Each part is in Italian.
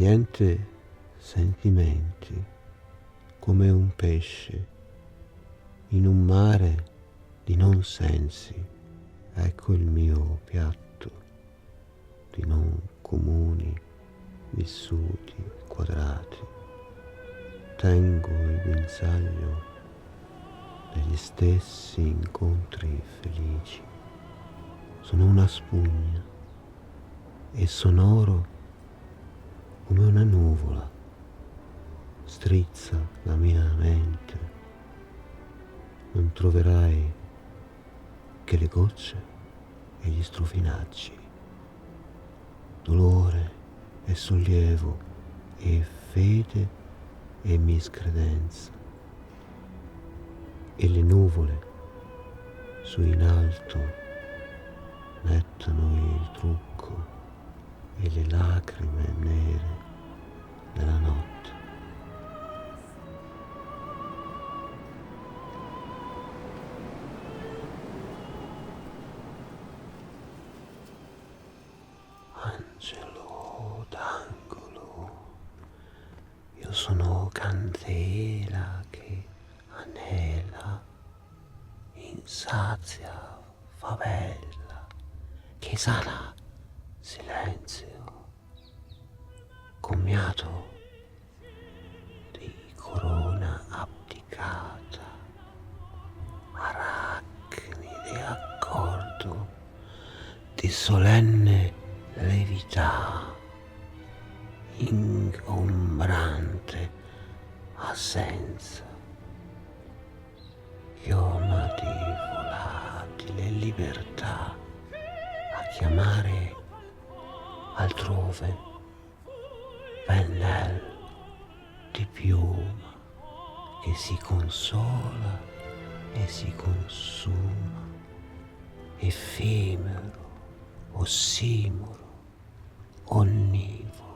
niente sentimenti, come un pesce in un mare di non sensi. Ecco il mio piatto di non comuni vissuti quadrati. Tengo il guinzaglio degli stessi incontri felici. Sono una spugna e sonoro come una nuvola. Strizza la mia mente. Non troverai che le gocce e gli strofinacci, dolore e sollievo e fede e miscredenza. E le nuvole su in alto mettano il trucco e le lacrime nere della notte. Angelo d'angolo, io sono candela che anela, insazia favella, che sana silenzio, commiato di corona abdicata, arachnide accordo di solenne levità, ingombrante assenza, chioma di volatile libertà a chiamare altrove pennel di piuma che si consola e si consuma, effimero, ossimoro, onnivoro.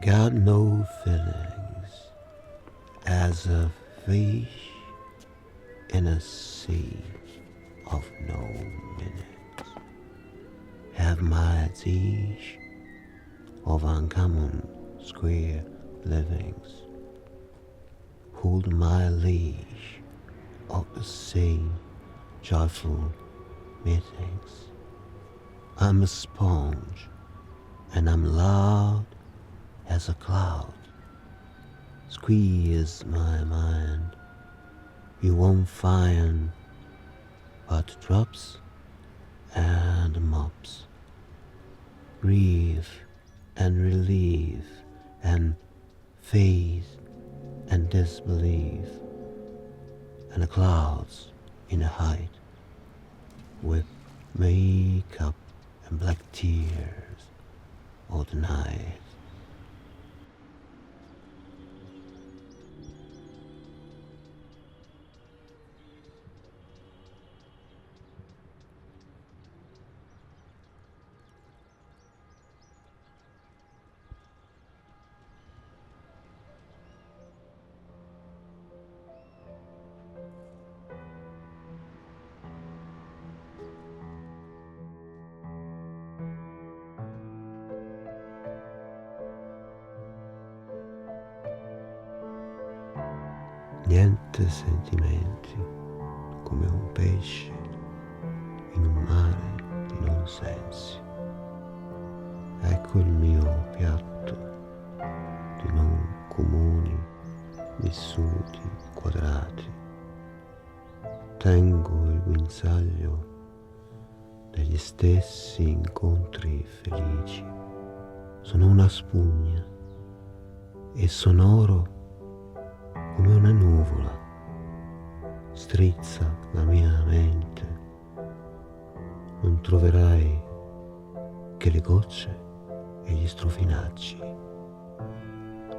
Got no feelings as a fish in a sea of no minutes. Have my dish of uncommon square livings. Hold my leash of the same joyful meetings. I'm a sponge and I'm loud as a cloud. Squeeze my mind, you won't find but drops and mops. Grief and relief and faith and disbelief, and the clouds in the height with makeup and black tears all the night. niente sentimenti, come un pesce in un mare di non sensi. Ecco il mio piatto di non comuni, vissuti, quadrati. Tengo il guinzaglio degli stessi incontri felici. Sono una spugna e sonoro come una nuvola. Strizza la mia mente. Non troverai che le gocce e gli strofinacci,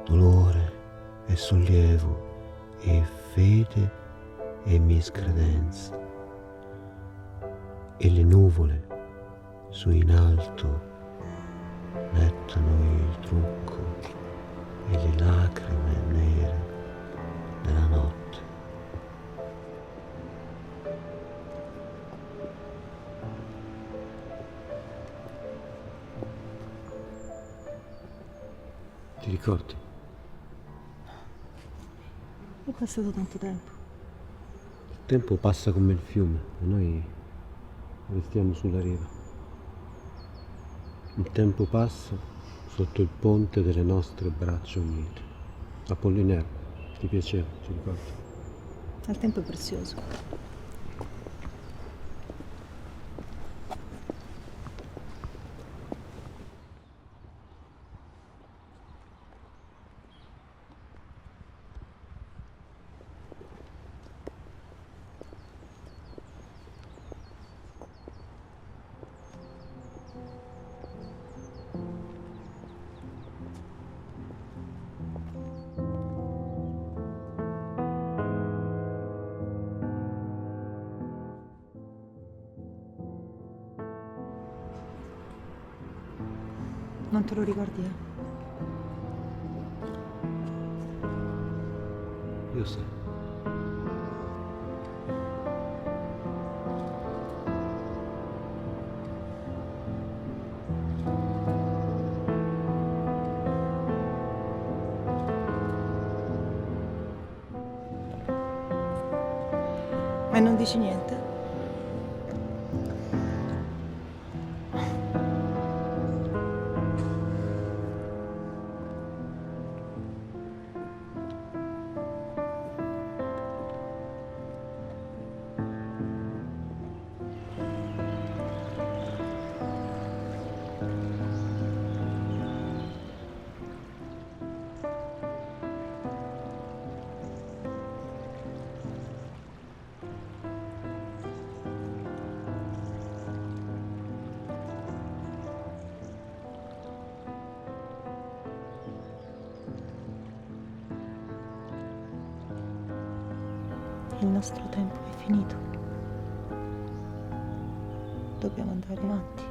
dolore e sollievo e fede e miscredenza. E le nuvole su in alto mettano il trucco e le lacrime nere della notte. Ti ricordi? È passato tanto tempo. Il tempo passa come il fiume e noi restiamo sulla riva. Il tempo passa sotto il ponte delle nostre braccia unite. Apollinaire, ti piaceva, ti ricordi? Il tempo è prezioso. Non te lo ricordi, eh? Io sì. E non dici niente? Il nostro tempo è finito. Dobbiamo andare avanti.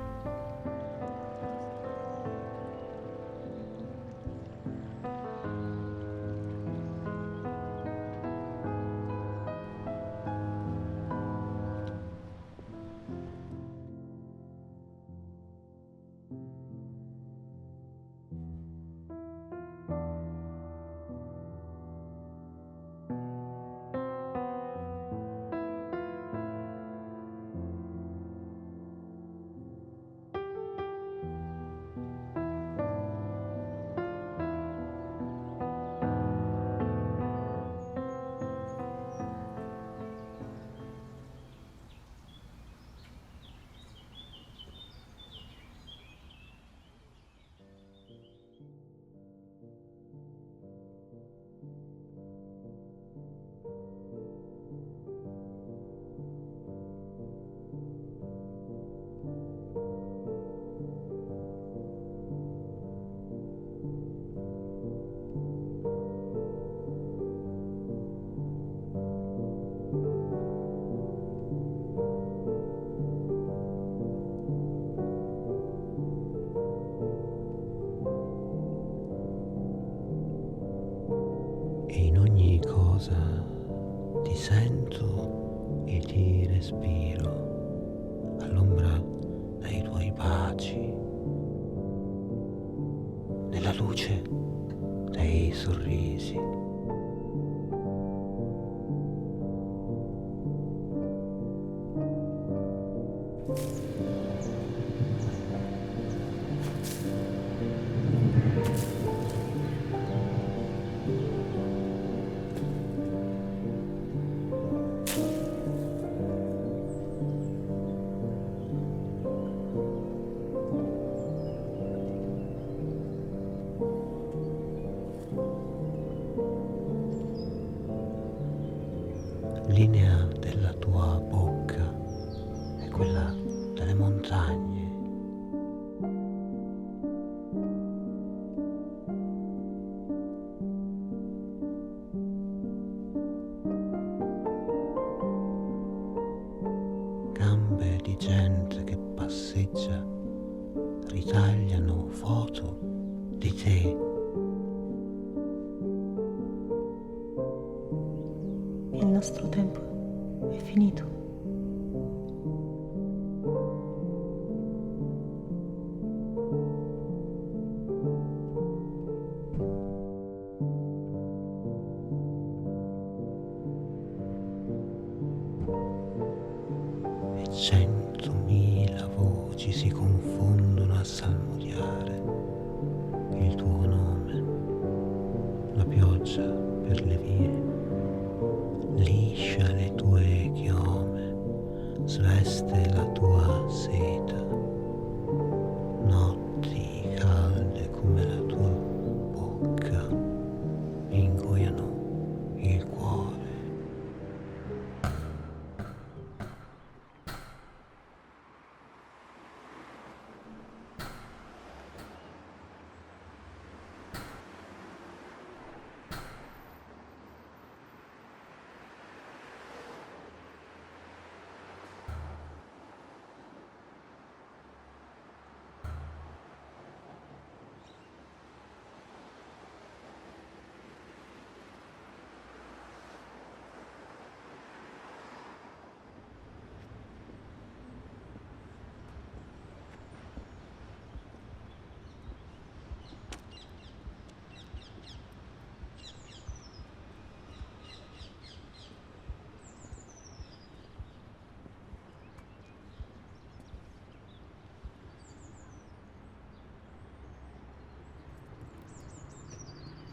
E in ogni cosa ti sento e ti respiro all'ombra dei tuoi baci, nella luce dei sorrisi. Linea della tua bocca è quella delle montagne. Gambe di gente che passeggia ritagliano foto di te. Il nostro tempo è finito. E 100.000 voci si confondono a salmodiare il tuo nome. La pioggia per le vie liscia le tue chiome, sveste la tua seta, notti calde come la tua bocca ingoiano il cuore.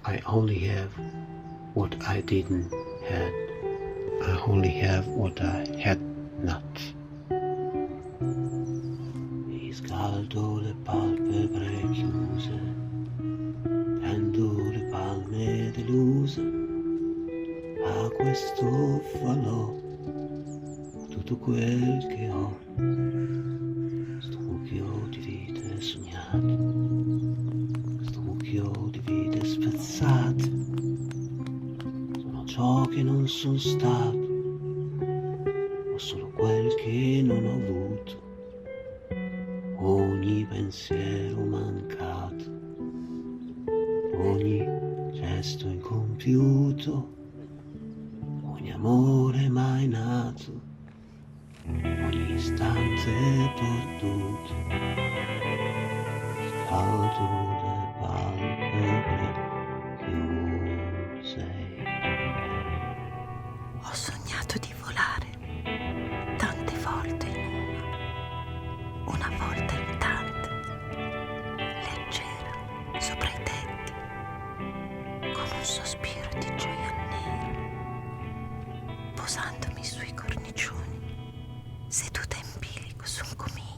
I only have what I didn't had. I only have what I had not. Mi scaldo le palpebre chiuse, tendo le palme deluse a questo falò, tutto quel che ho, sto mucchio di vite sognate, sto mucchio di vite spezzate, sono ciò che non sono stato, o solo quel che non ho avuto, ogni pensiero mancato, ogni gesto incompiuto, ogni amore mai nato, ogni istante perduto, scaldo le palpebre chiuse. Ho sognato di volare tante volte in una volta in tante, leggera sopra i tetti, con un sospiro di gioia nera, posandomi sui cornicioni, seduta in bilico su un comignolo.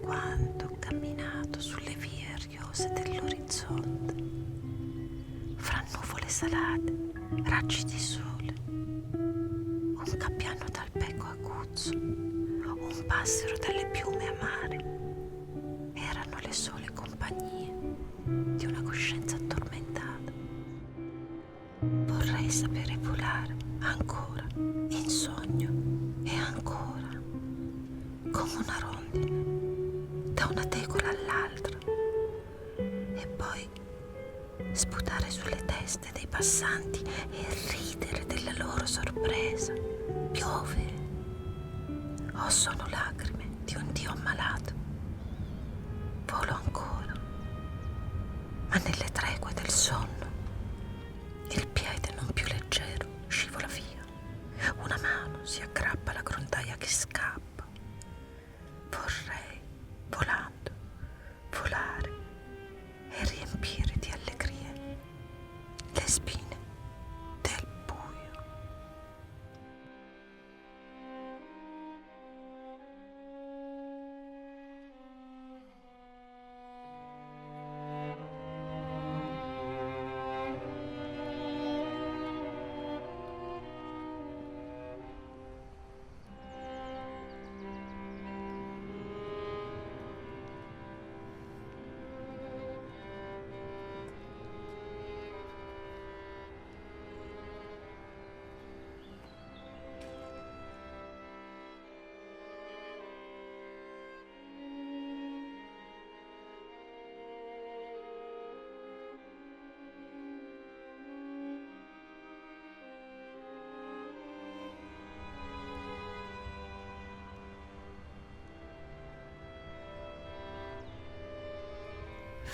Quanto ho camminato sulle vie ariose dell'orizzonte, fra nuvole salate, raggi di sole, un gabbiano dal becco aguzzo, un passero dalle piume amare, erano le sole compagnie di una coscienza addormentata. Vorrei sapere volare ancora, in sogno e ancora, come una rondine, da una tegola all'altra, e poi sputare sulle teste dei passanti e ridere della loro sorpresa. Piove o sono lacrime di un Dio ammalato? Volo ancora, ma nelle tregue del sonno il piede non più leggero scivola via, una mano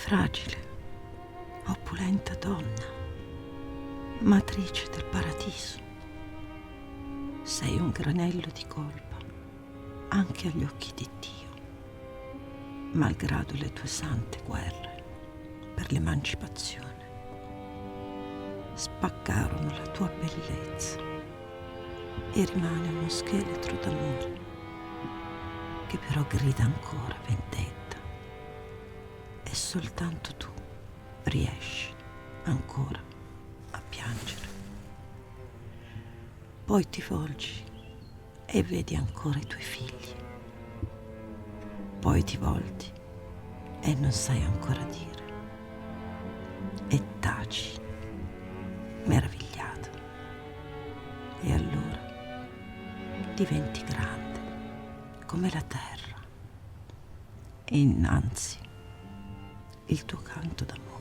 fragile, opulenta donna, matrice del paradiso. Sei un granello di colpa anche agli occhi di Dio, malgrado le tue sante guerre per l'emancipazione. Spaccarono la tua bellezza e rimane uno scheletro d'amore che però grida ancora vendetta, e soltanto tu riesci ancora a piangere. Poi ti volgi e vedi ancora i tuoi figli. Poi ti volti e non sai ancora dire. E taci, meravigliato. E allora diventi grande come la terra e innanzi il tuo canto d'amore.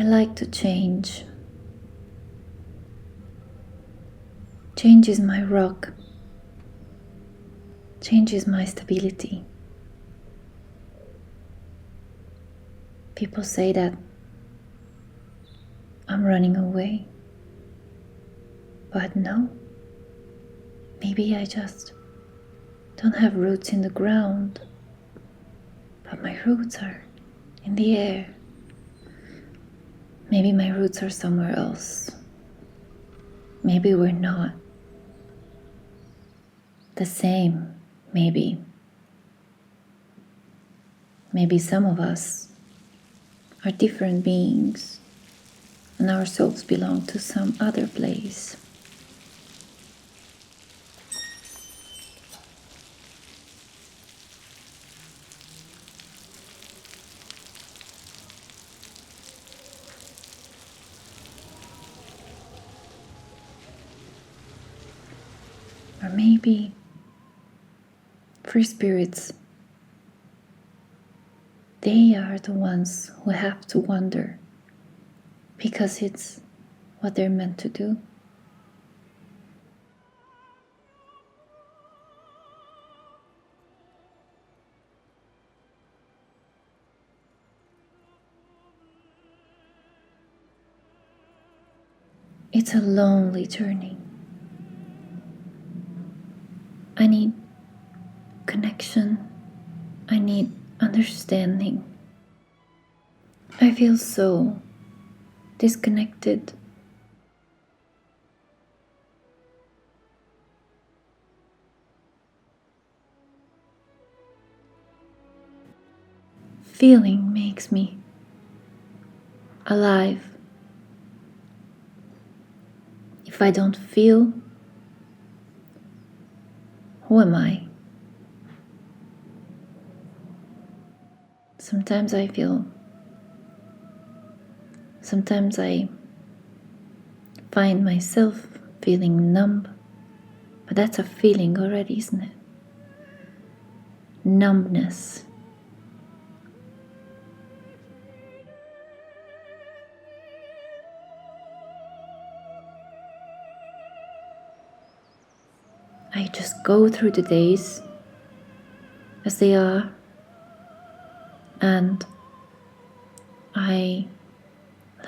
I like to change. Change is my rock. Change is my stability. People say that I'm running away. But no. Maybe I just don't have roots in the ground. But my roots are in the air. Maybe my roots are somewhere else. Maybe we're not the same, maybe. Maybe some of us are different beings and our souls belong to some other place. Or maybe free spirits, they are the ones who have to wander because it's what they're meant to do. It's a lonely journey. I need connection. I need understanding. I feel so disconnected. Feeling makes me alive. If I don't feel, who am I? Sometimes I feel. Sometimes I find myself feeling numb. But that's a feeling already, isn't it? Numbness. I just go through the days as they are, and I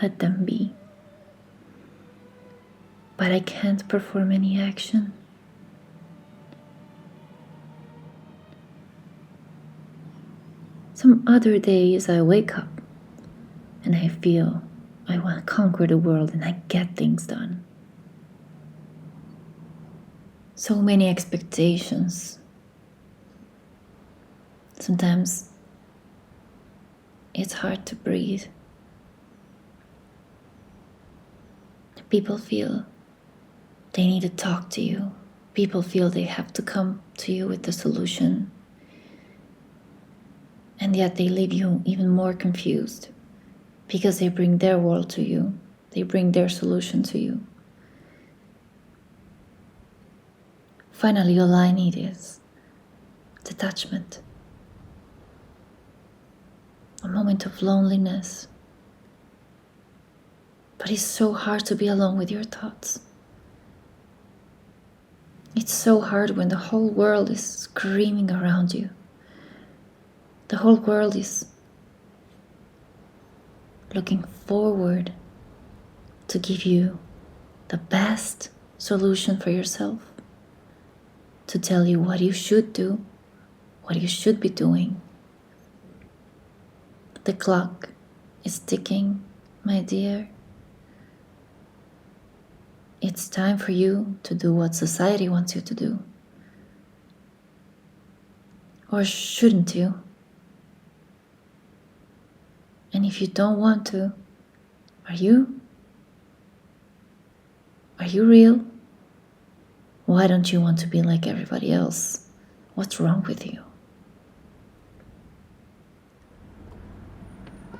let them be. But I can't perform any action. Some other days I wake up and I feel I want to conquer the world and I get things done. So many expectations. Sometimes it's hard to breathe. People feel they need to talk to you. People feel they have to come to you with the solution. And yet they leave you even more confused because they bring their world to you. They bring their solution to you. Finally, all I need is detachment. A moment of loneliness. But it's so hard to be alone with your thoughts. It's so hard when the whole world is screaming around you. The whole world is looking forward to give you the best solution for yourself. To tell you what you should do, what you should be doing. The clock is ticking, my dear. It's time for you to do what society wants you to do. Or shouldn't you? And if you don't want to, are you? Are you real? Why don't you want to be like everybody else? What's wrong with you?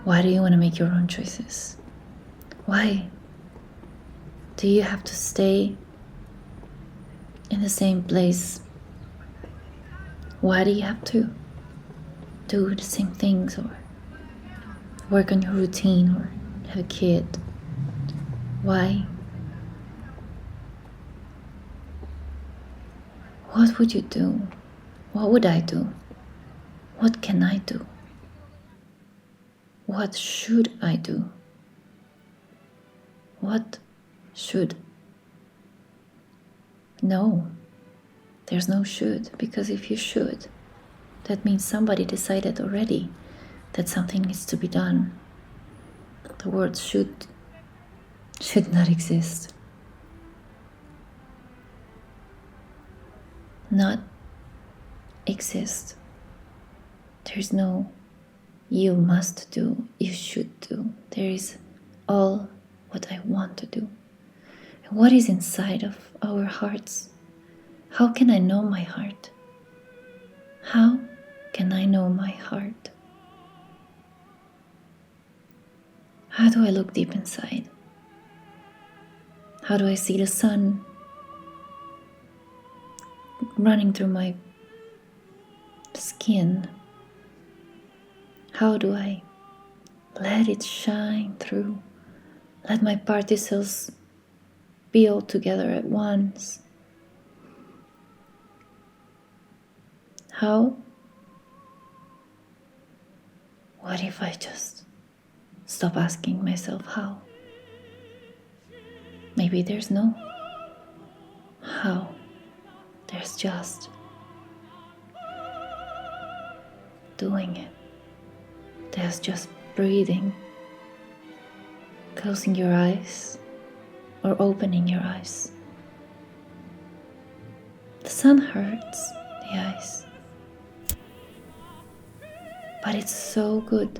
Why do you want to make your own choices? Why do you have to stay in the same place? Why do you have to do the same things or work on your routine or have a kid. Why? What would you do? What would I do? What can I do? What should I do? What should? No, there's no should, because if you should, that means somebody decided already that something needs to be done. The word should not exist. Not exist. There's no you must do, you should do. There is all what I want to do. And what is inside of our hearts? How can I know my heart? How can I know my heart? How do I look deep inside? How do I see the sun running through my skin? How do I let it shine through? Let my particles be all together at once. How? What if I just stop asking myself how? Maybe there's no how. There's just doing it. There's just breathing, closing your eyes or opening your eyes. The sun hurts the eyes, but it's so good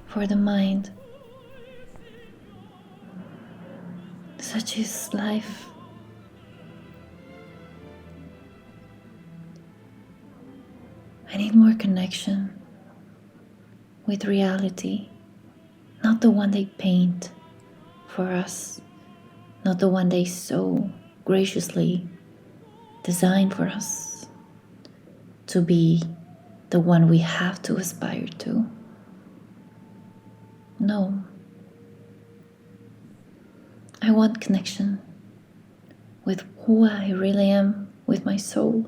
for the mind. Such is life. I need more connection with reality, not the one they paint for us, not the one they so graciously design for us to be the one we have to aspire to. No. I want connection with who I really am, with my soul.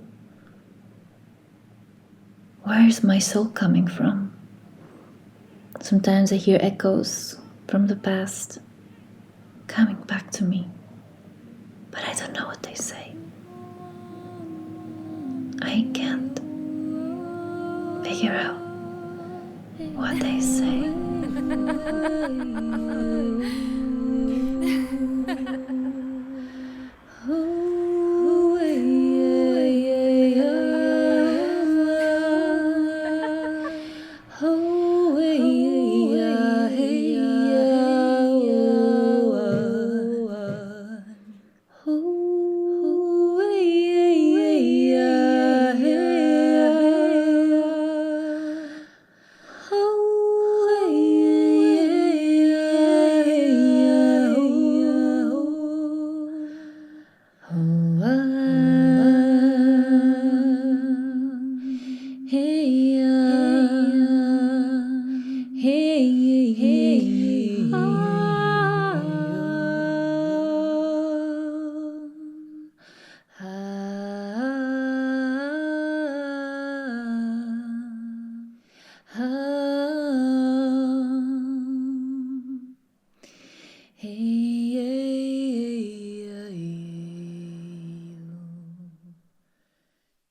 Where is my soul coming from? Sometimes I hear echoes from the past coming back to me, but I don't know what they say. I can't figure out what they say. Hey